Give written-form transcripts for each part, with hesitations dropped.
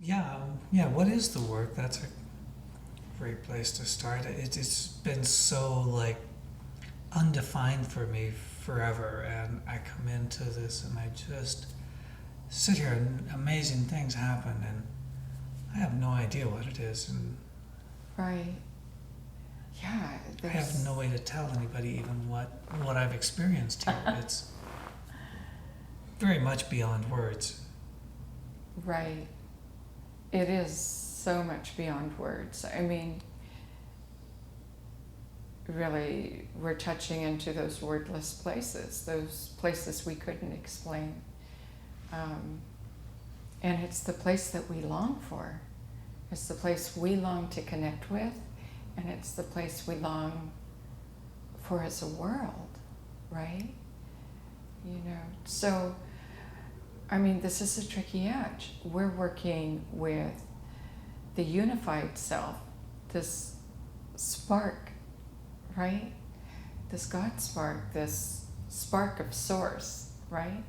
Yeah, what is the work? That's a great place to start. It's been so like undefined for me forever, and I come into this and I just sit here and amazing things happen, and I have no idea what it is, and Right. Yeah, I have there's no way to tell anybody even what I've experienced here. It's very much beyond words. right. It is so much beyond words. I mean, really, we're touching into those wordless places, those places we couldn't explain. Um, and it's the place that we long for. It's the place we long to connect with, and it's the place we long for as a world, right? You know, so, I mean, this is a tricky edge. We're working with the unified self, this spark, right? This God spark, this spark of source, right?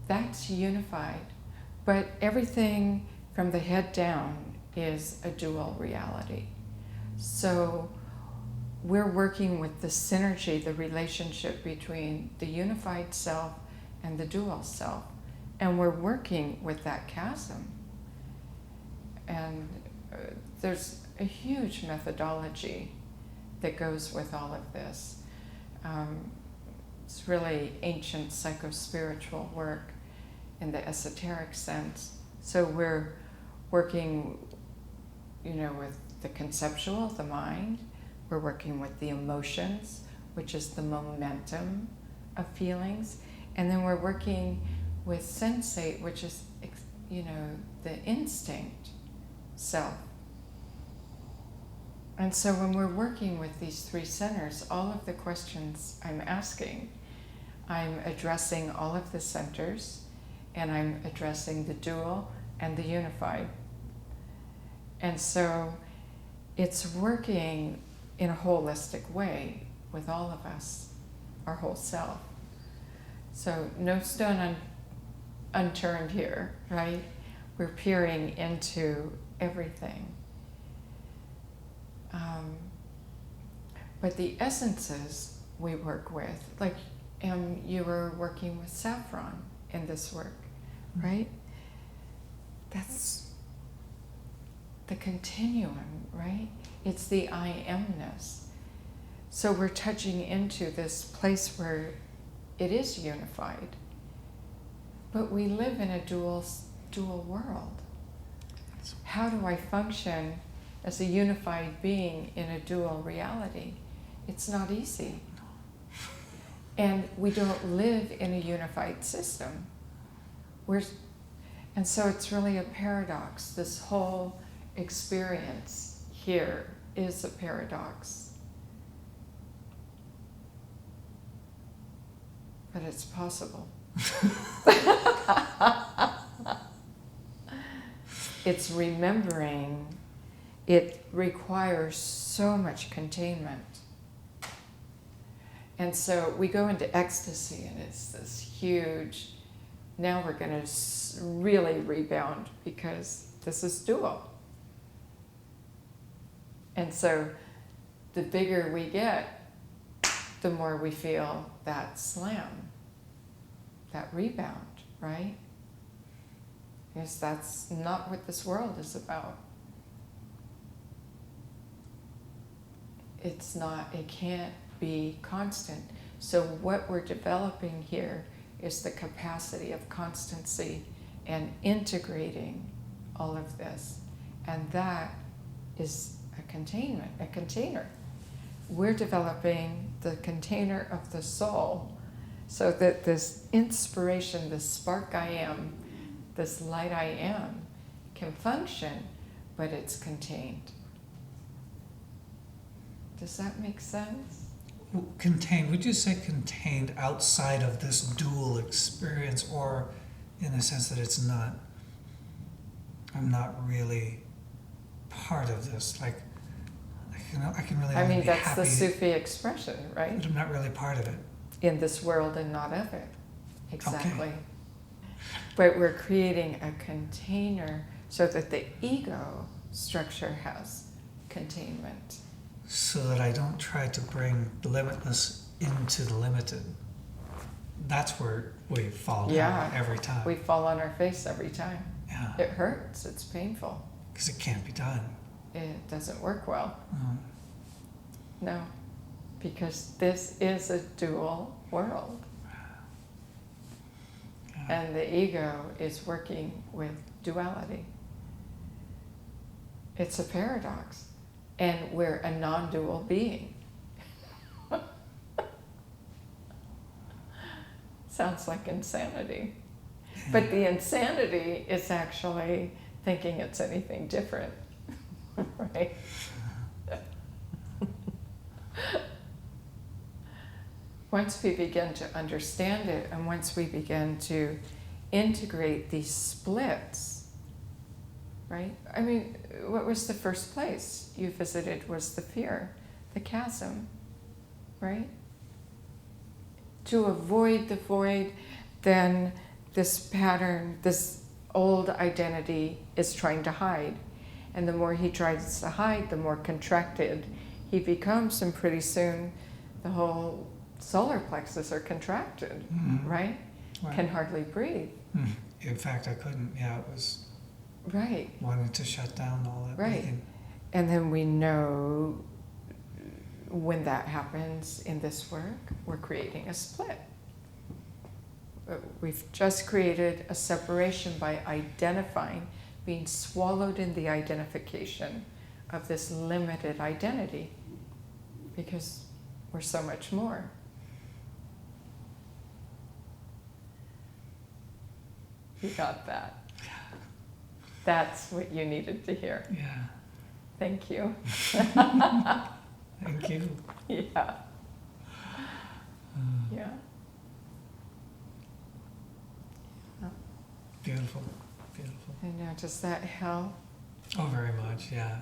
That's unified. But everything from the head down is a dual reality. So we're working with the synergy, the relationship between the unified self and the dual self. And we're working with that chasm. And there's a huge methodology that goes with all of this. It's really ancient psycho-spiritual work in the esoteric sense. So we're working, you know, with the conceptual, the mind. We're working with the emotions, which is the momentum of feelings. And then we're working with sensate, which is, you know, the instinct self. And so when we're working with these three centers, all of the questions I'm asking, I'm addressing all of the centers, and I'm addressing the dual and the unified. And so it's working in a holistic way with all of us, our whole self. So no stone unturned here, right? We're peering into everything. But the essences we work with, like you were working with saffron in this work, right? That's the continuum, right? It's the I am-ness. So we're touching into this place where it is unified. But we live in a dual world. How do I function as a unified being in a dual reality? It's not easy. And we don't live in a unified system. And so it's really a paradox. This whole experience here is a paradox. But it's possible. It's remembering. It requires so much containment. And so we go into ecstasy, and it's this huge, now we're going to really rebound because this is dual. And so the bigger we get, the more we feel that slam, that rebound, right? Because that's not what this world is about. It's not, it can't be constant. So what we're developing here is the capacity of constancy and integrating all of this. And that is a containment, a container. We're developing the container of the soul so that this inspiration, this spark I am, this light I am, can function, but it's contained. Does that make sense? Contained, would you say contained outside of this dual experience, or in the sense that it's not, I'm not really part of this, like, I can really I only mean, be that's happy, the Sufi expression, right? but I'm not really part of it. In this world and not of it. Exactly. Okay. But we're creating a container so that the ego structure has containment. So that I don't try to bring the limitless into the limited. That's where we fall down every time. We fall on our face every time. Yeah. It hurts, it's painful. Because it can't be done. It doesn't work well. No. No, because this is a dual world. Yeah. And the ego is working with duality. It's a paradox. And we're a non-dual being. Sounds like insanity. But the insanity is actually thinking it's anything different. Right? Once we begin to understand it, and once we begin to integrate these splits, right? I mean, what was the first place you visited was the fear, the chasm, right? To avoid the void, then this pattern, this old identity is trying to hide. And the more he tries to hide, the more contracted he becomes, and pretty soon the whole solar plexus are contracted, right? Can hardly breathe. In fact, I couldn't. Yeah, it was right. Wanting to shut down all that breathing. And then we know when that happens in this work, we're creating a split. We've just created a separation by identifying, being swallowed in the identification of this limited identity, because we're so much more. You got that. That's what you needed to hear. Yeah. Thank you. Thank you. Yeah. Yeah. Beautiful. Beautiful. I know, does that help? Oh, very much, yeah.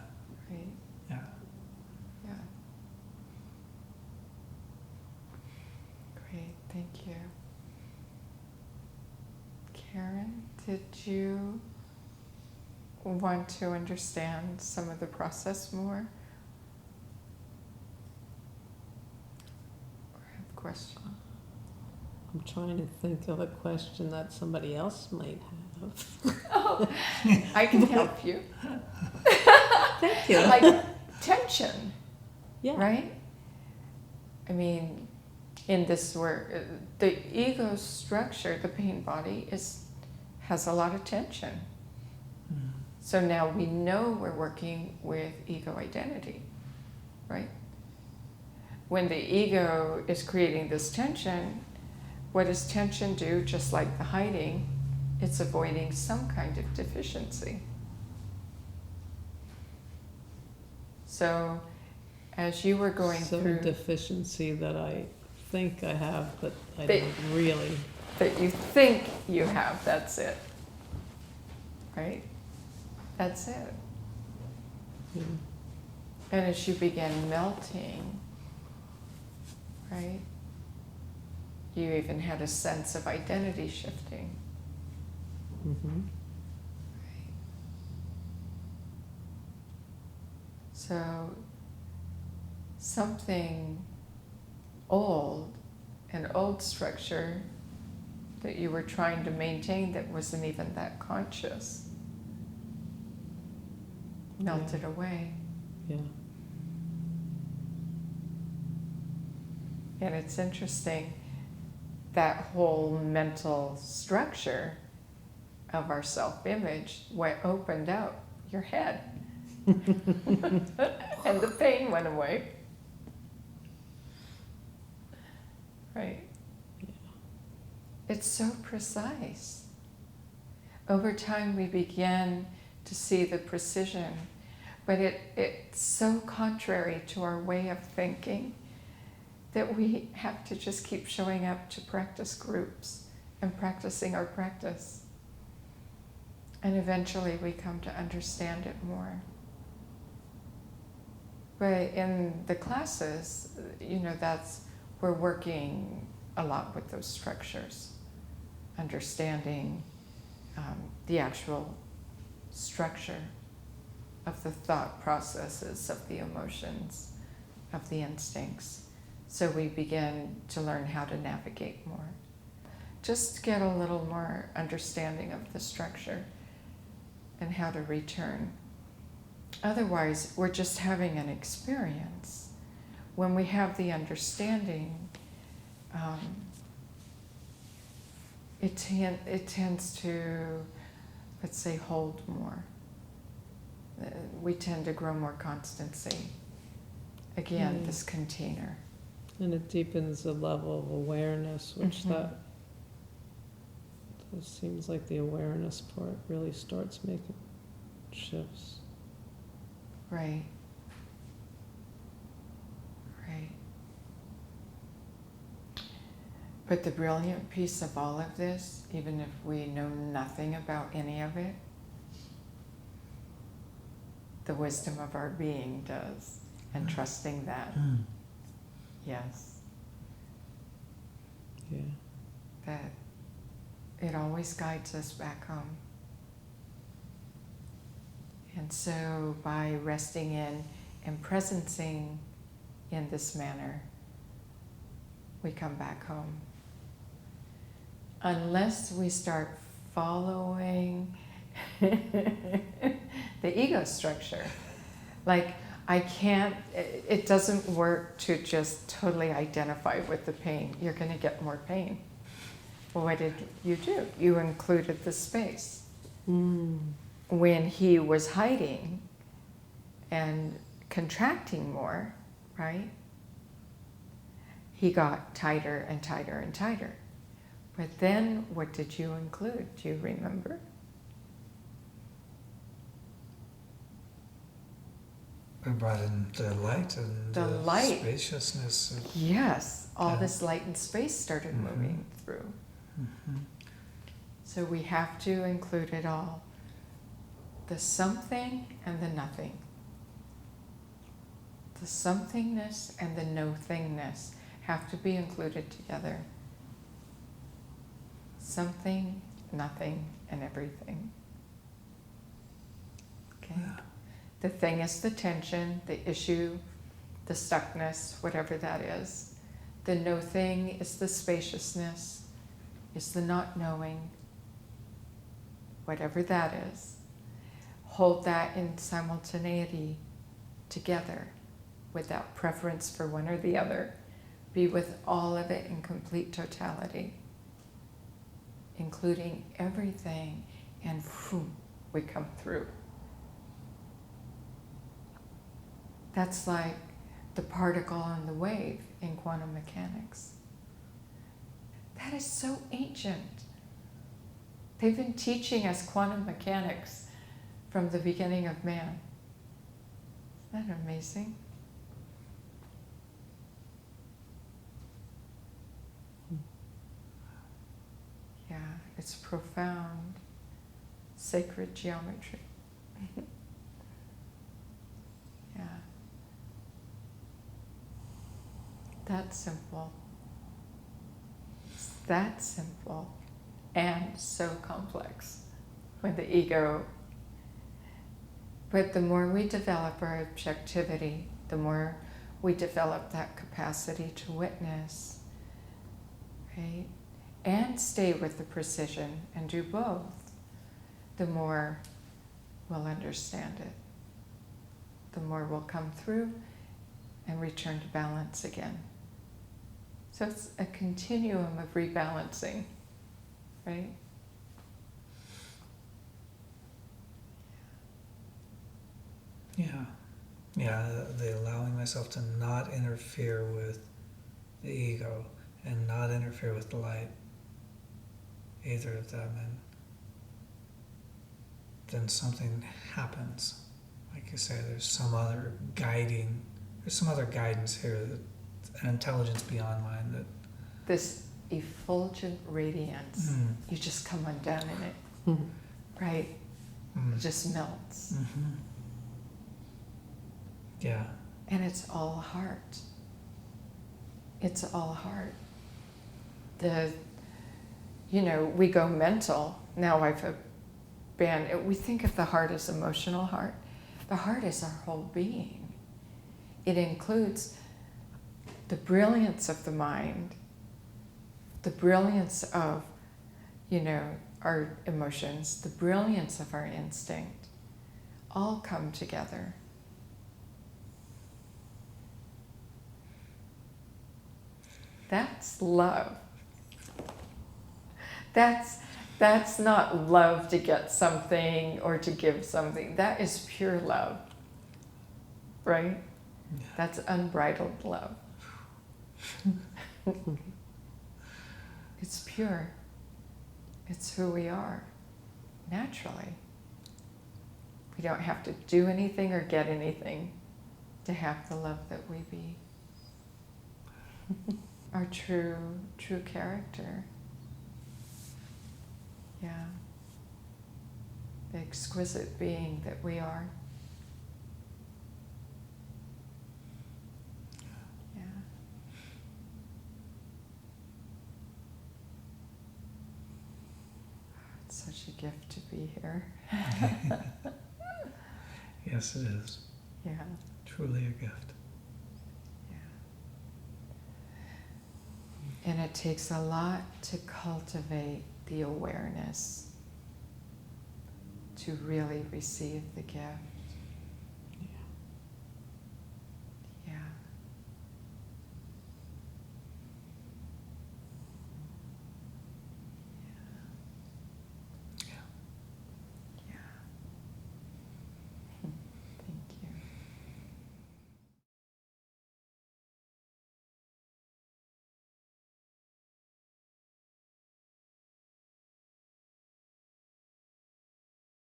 Right. Yeah. Yeah. Great, thank you. Karen, did you want to understand some of the process more? Or have a question? I'm trying to think of a question that somebody else might have. Oh, I can help you. Thank you. Like tension, Yeah. right? I mean, in this work, the ego structure, the pain body, has a lot of tension. So now we know we're working with ego identity, right? When the ego is creating this tension, what does tension do? Just like the hiding, it's avoiding some kind of deficiency. So as you were going Some through... deficiency that I think I have, but I That- don't really. That you think you have, that's it. Right? That's it. Yeah. And as you begin melting, right? You even had a sense of identity shifting. Mm-hmm. Right? So something old, an old structure that you were trying to maintain that wasn't even that conscious, melted away. Yeah. And it's interesting, that whole mental structure of our self-image opened up your head. And the pain went away. Right? Yeah. It's so precise. Over time we begin to see the precision, but it's so contrary to our way of thinking that we have to just keep showing up to practice groups and practicing our practice. And eventually we come to understand it more. But in the classes, we're working a lot with those structures, understanding the actual structure of the thought processes, of the emotions, of the instincts. So we begin to learn how to navigate more. Just get a little more understanding of the structure and how to return. Otherwise, we're just having an experience. When we have the understanding, it tends to, let's say, hold more. We tend to grow more constancy. Again, this container. And it deepens the level of awareness, which that seems like the awareness part really starts making shifts. Right. Right. But the brilliant piece of all of this, even if we know nothing about any of it, the wisdom of our being does, and trusting that. Yes. Yeah. That it always guides us back home. And so by resting in and presencing in this manner, we come back home. Unless we start following the ego structure. Like, it doesn't work to just totally identify with the pain. You're going to get more pain. Well, what did you do? You included the space. When he was hiding and contracting more, right? He got tighter and tighter and tighter. But then what did you include? Do you remember? I brought in the light and The light. spaciousness. Yes, all this light and space started moving through. So we have to include it all. The something and the nothing. The somethingness and the no-thingness have to be included together. Something, nothing, and everything. Okay? Yeah. The thing is the tension, the issue, the stuckness, whatever that is. The no thing is the spaciousness, is the not knowing, whatever that is. Hold that in simultaneity together without preference for one or the other. Be with all of it in complete totality, including everything, and boom, we come through. That's like the particle and the wave in quantum mechanics. That is so ancient. They've been teaching us quantum mechanics from the beginning of man. Isn't that amazing? Yeah, it's profound, sacred geometry. Yeah. That's simple. It's that simple and so complex with the ego. But the more we develop our objectivity, the more we develop that capacity to witness, right? And stay with the precision and do both, the more we'll understand it. The more we'll come through and return to balance again. So it's a continuum of rebalancing, right? Yeah. Yeah, the allowing myself to not interfere with the ego and not interfere with the light, either of them, and then something happens. Like you say, there's some other guidance here, an intelligence beyond mine that... This effulgent radiance, you just come undone in it, right? It just melts. Yeah. And it's all heart. It's all heart. We go mental. Now I've been, we think of the heart as emotional heart. The heart is our whole being. It includes the brilliance of the mind, the brilliance of, our emotions, the brilliance of our instinct, all come together. That's love. That's not love to get something or to give something. That is pure love, right? Yeah. That's unbridled love. It's pure. It's who we are, naturally. We don't have to do anything or get anything to have the love that we be. Our true character. Yeah. The exquisite being that we are. Yeah. It's such a gift to be here. Yes, it is. Yeah. Truly a gift. And it takes a lot to cultivate the awareness to really receive the gift.